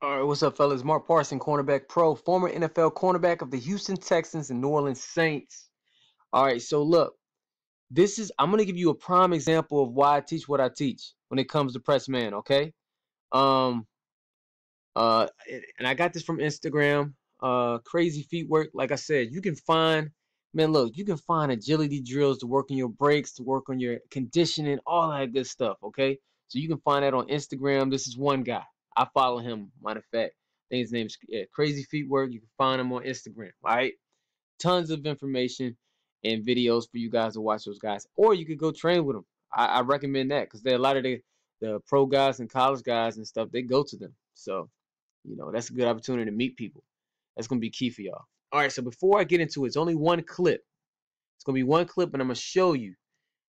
All right, what's up, fellas? Mark Parson, Cornerback Pro, former NFL cornerback of the Houston Texans and New Orleans Saints. All right, so look, I'm going to give you a prime example of why I teach what I teach when it comes to press man, okay? Um, and I got this from Instagram. Crazy feet work. Like I said, you can find, man, look, you can find agility drills to work on your brakes, to work on your conditioning, all that good stuff, okay? So you can find that on Instagram. This is one guy. I follow him, matter of fact. I think his name's Crazy Feet Work. You can find him on Instagram, all right? Tons of information and videos for you guys to watch those guys. Or you could go train with them. I recommend that because a lot of the pro guys and college guys and stuff, they go to them. So that's a good opportunity to meet people. That's going to be key for y'all. All right, so before I get into it, it's only one clip. It's going to be one clip, and I'm going to show you.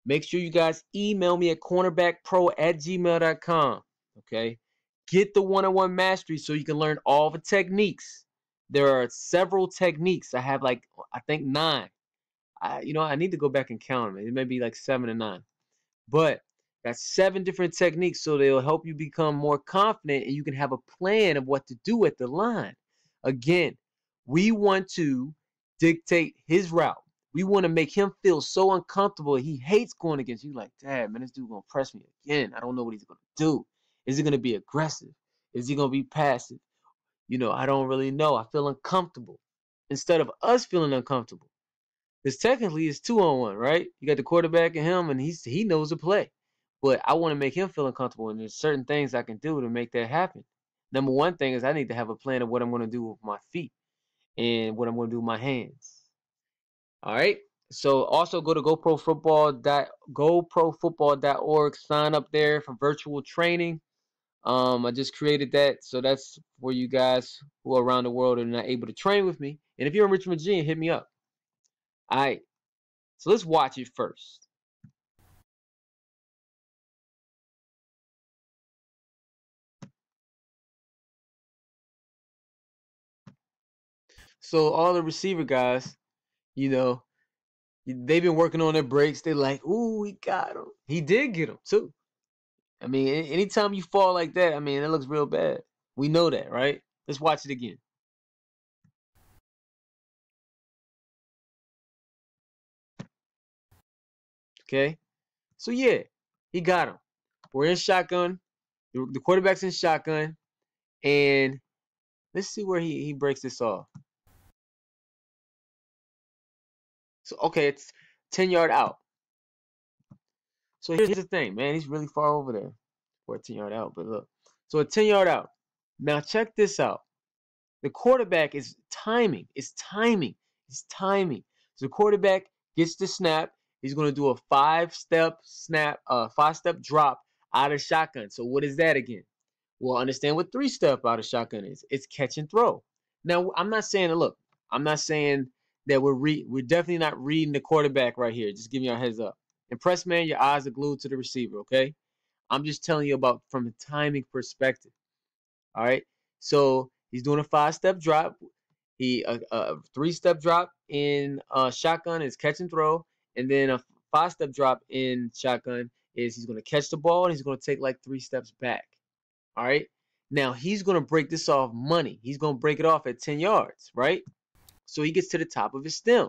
Make sure you guys email me at cornerbackpro@gmail.com. Okay? Get the one-on-one mastery so you can learn all the techniques. There are several techniques. I have I think 9. I need to go back and count them. It may be like 7 or 9. But that's 7 different techniques, so they'll help you become more confident and you can have a plan of what to do at the line. Again, we want to dictate his route. We want to make him feel so uncomfortable. He hates going against you. Like, damn, man, this dude gonna press me again. I don't know what he's gonna do. Is he gonna be aggressive? Is he gonna be passive? I don't really know. I feel uncomfortable. Instead of us feeling uncomfortable. Because technically it's 2-on-1, right? You got the quarterback and him, and he knows the play. But I want to make him feel uncomfortable, and there's certain things I can do to make that happen. Number one thing is I need to have a plan of what I'm going to do with my feet and what I'm going to do with my hands. All right. So also go to goprofootball.org. Sign up there for virtual training. I just created that, so that's for you guys who are around the world and are not able to train with me. And if you're in Richmond, Virginia, hit me up. All right. So let's watch it first. So all the receiver guys, you know, they've been working on their breaks. They're like, "Ooh, he got him." He did get him too. I mean, anytime you fall like that, I mean, it looks real bad. We know that, right? Let's watch it again. Okay. So yeah, he got him. We're in shotgun. The quarterback's in shotgun, and let's see where he breaks this off. So okay, it's 10-yard out. So here's the thing, man. He's really far over there for a 10-yard out. But look, so a 10-yard out. Now check this out. The quarterback is timing. It's timing. It's timing. So the quarterback gets the snap. He's going to do a 5-step snap, 5-step drop out of shotgun. So what is that again? Well, understand what 3-step out of shotgun is. It's catch and throw. Now, I'm not saying, look, I'm not saying that we're definitely not reading the quarterback right here. Just giving you a heads up. And press man, your eyes are glued to the receiver, okay? I'm just telling you about from a timing perspective. All right. So he's doing a 5-step drop. He a 3-step drop in shotgun is catch and throw, and then a 5-step drop in shotgun is he's going to catch the ball and he's going to take like 3 steps back. All right. Now he's going to break this off money. He's going to break it off at 10 yards, right? So he gets to the top of his stem.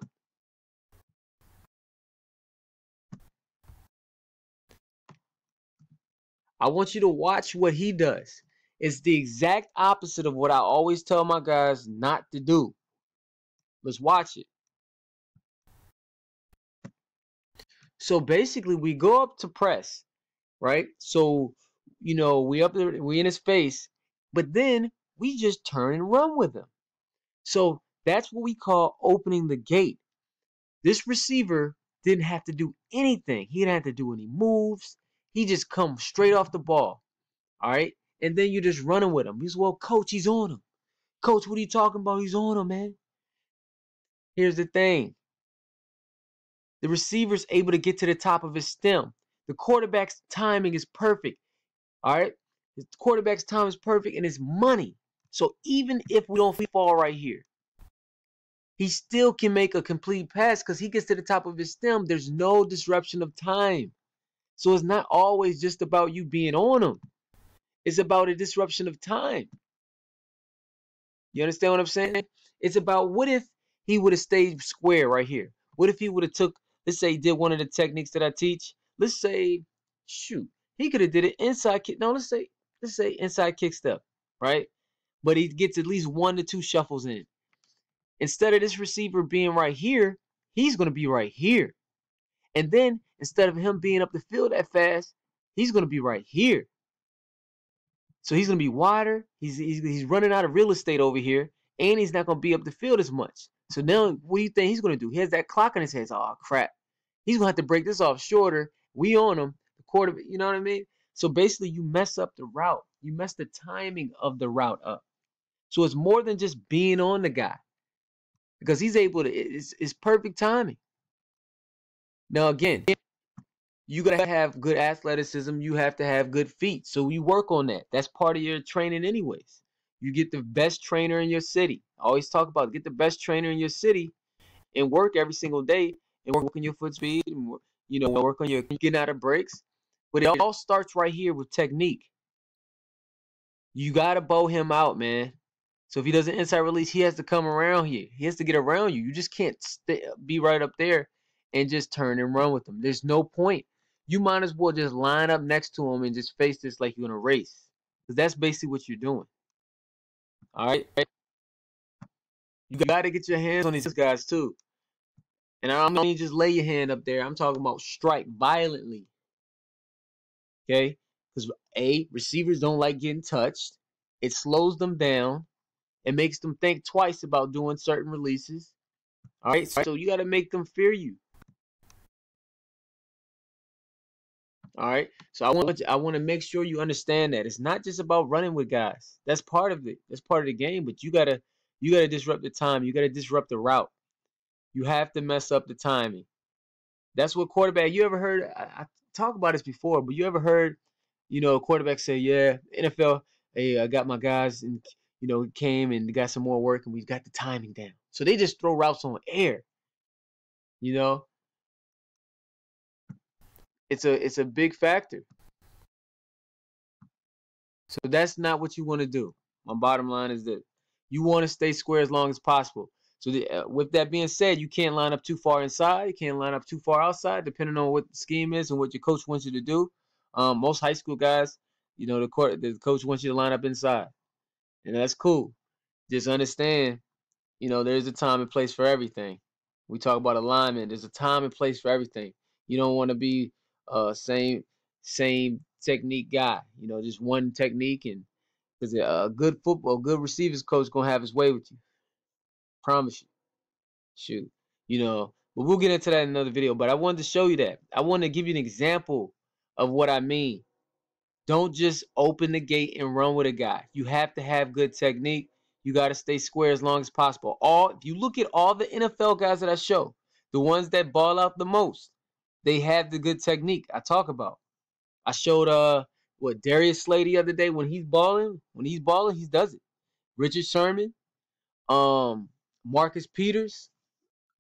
I want you to watch what he does. It's the exact opposite of what I always tell my guys not to do. Let's watch it. So basically, we go up to press, right? So, we up there, we in his face, but then we just turn and run with him. So that's what we call opening the gate. This receiver didn't have to do anything. He didn't have to do any moves. He just comes straight off the ball. All right. And then you're just running with him. He's, well, coach, he's on him. Coach, what are you talking about? He's on him, man. Here's the thing. The receiver's able to get to the top of his stem. The quarterback's timing is perfect. All right. The quarterback's time is perfect and it's money. So even if we don't fall right here, he still can make a complete pass because he gets to the top of his stem. There's no disruption of time. So it's not always just about you being on him. It's about a disruption of time. You understand what I'm saying? It's about what if he would have stayed square right here? What if he would have took, let's say he did one of the techniques that I teach. Let's say, shoot, he could have did an inside kick. No, let's say inside kick step, right? But he gets at least 1 to 2 shuffles in. Instead of this receiver being right here, he's going to be right here. And then instead of him being up the field that fast, he's going to be right here. So he's going to be wider. He's running out of real estate over here, and he's not going to be up the field as much. So now what do you think he's going to do? He has that clock on his head. Oh, crap. He's going to have to break this off shorter. We on him. The quarterback, you know what I mean? So basically you mess up the route. You mess the timing of the route up. So it's more than just being on the guy, because he's able to, it's perfect timing. Now, again, you got to have good athleticism. You have to have good feet. So we work on that. That's part of your training anyways. You get the best trainer in your city. I always talk about get the best trainer in your city and work every single day and work on your foot speed and, work on your getting out of breaks. But it all starts right here with technique. You got to bow him out, man. So if he does an inside release, he has to come around here. He has to get around you. You just can't be right up there and just turn and run with him. There's no point. You might as well just line up next to him and just face this like you're going to race. Because that's basically what you're doing. All right? You got to get your hands on these guys too. And I don't mean just lay your hand up there. I'm talking about strike violently. Okay? Because receivers don't like getting touched. It slows them down. It makes them think twice about doing certain releases. All right, so you got to make them fear you. All right, so I want to make sure you understand that it's not just about running with guys. That's part of it. That's part of the game. But you gotta disrupt the time. You gotta disrupt the route. You have to mess up the timing. That's what quarterback. You ever heard? I talked about this before, but you ever heard? Quarterback say, "Yeah, NFL. Hey, I got my guys and." Came and got some more work, and we got the timing down. So they just throw routes on air. It's a big factor. So that's not what you want to do. My bottom line is that you want to stay square as long as possible. So with that being said, you can't line up too far inside. You can't line up too far outside, depending on what the scheme is and what your coach wants you to do. Most high school guys, the coach wants you to line up inside, and that's cool. Just understand, there's a time and place for everything. We talk about alignment. There's a time and place for everything. You don't want to be same technique guy. Just one technique, and because a good receivers coach gonna have his way with you. Promise you. Shoot. But we'll get into that in another video. But I wanted to show you that. I wanted to give you an example of what I mean. Don't just open the gate and run with a guy. You have to have good technique. You got to stay square as long as possible. If you look at all the NFL guys that I show, the ones that ball out the most, they have the good technique I talk about. I showed Darius Slay the other day. When he's balling, he does it. Richard Sherman, Marcus Peters,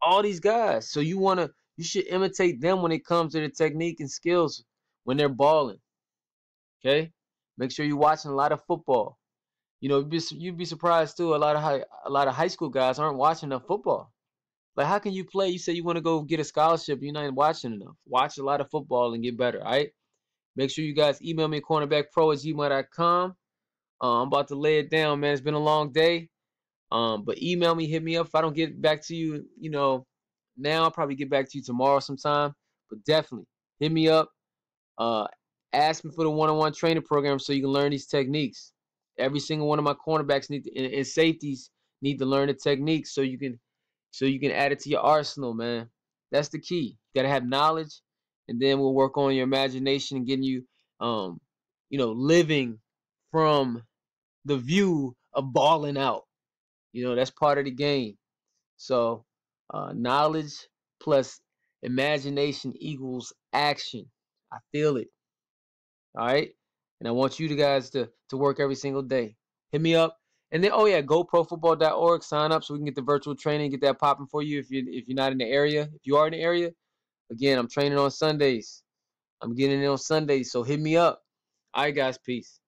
all these guys. So you should imitate them when it comes to the technique and skills when they're balling. Okay? Make sure you're watching a lot of football. You'd be surprised too. A lot of high school guys aren't watching enough football. Like, how can you play? You say you want to go get a scholarship, you're not watching enough. Watch a lot of football and get better. All right. Make sure you guys email me at cornerbackpro@gmail.com. I'm about to lay it down, man. It's been a long day. But email me, hit me up. If I don't get back to you, now I'll probably get back to you tomorrow sometime. But definitely hit me up. Ask me for the one-on-one training program so you can learn these techniques. Every single one of my cornerbacks and safeties need to learn the techniques so you can add it to your arsenal, man. That's the key. You gotta have knowledge, and then we'll work on your imagination and getting you, living from the view of balling out. That's part of the game. So, knowledge plus imagination equals action. I feel it. All right. And I want you guys to work every single day. Hit me up. And then, goprofootball.org, sign up so we can get the virtual training, get that popping for you if you're not in the area. If you are in the area, again, I'm training on Sundays. I'm getting in on Sundays, so hit me up. All right, guys, peace.